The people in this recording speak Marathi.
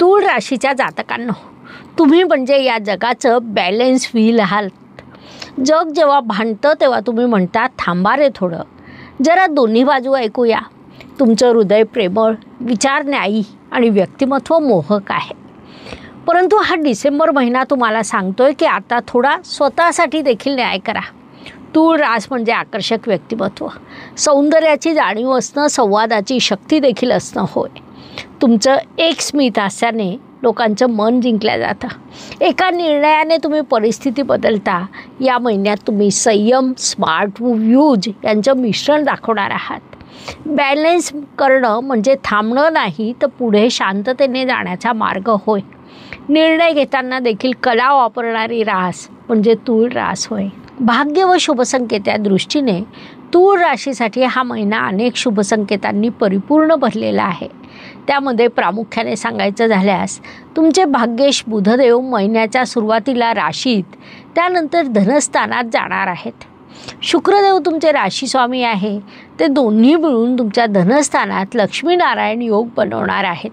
तूळ राशीच्या जातकांनो, तुम्ही म्हणजे या जगाचं बॅलन्स व्हील आहात. जग जेव्हा भांडतं तेव्हा तुम्ही म्हणता, थांबा रे थोडं, जरा दोन्ही बाजू ऐकूया. तुमचं हृदय प्रेमळ, विचार न्यायी आणि व्यक्तिमत्व मोहक आहे. परंतु हा डिसेंबर महिना तुम्हाला सांगतोय की आता थोडा स्वतःसाठी देखील न्याय करा. तूळ रास म्हणजे आकर्षक व्यक्तिमत्व, सौंदर्याची जाणीव असणं, संवादाची शक्ती देखील असणं होय. तुमचं एक स्मित हास्याने लोकांचं मन जिंकलं जातं. एका निर्णयाने तुम्ही परिस्थिती बदलता. या महिन्यात तुम्ही संयम, स्मार्ट व्ह्यूज यांचं मिश्रण दाखवणार आहात. बॅलन्स करणं म्हणजे थांबणं नाही, तर पुढे शांततेने जाण्याचा मार्ग होय. निर्णय घेताना देखील कला वापरणारी रास म्हणजे तूळ रास होय. भाग्य व शुभसंकेत या दृष्टीने तूळ राशीसाठी हा महिना अनेक शुभसंकेतांनी परिपूर्ण भरलेला आहे. त्यामध्ये प्रामुख्याने सांगायचं झाल्यास तुमचे भाग्येश बुधदेव महिन्याच्या सुरुवातीला राशीत, त्यानंतर धनस्थानात जाणार आहेत. शुक्रदेव तुमचे राशीस्वामी आहे. ते दोन्ही मिळून तुमच्या धनस्थानात लक्ष्मीनारायण योग बनवणार आहेत.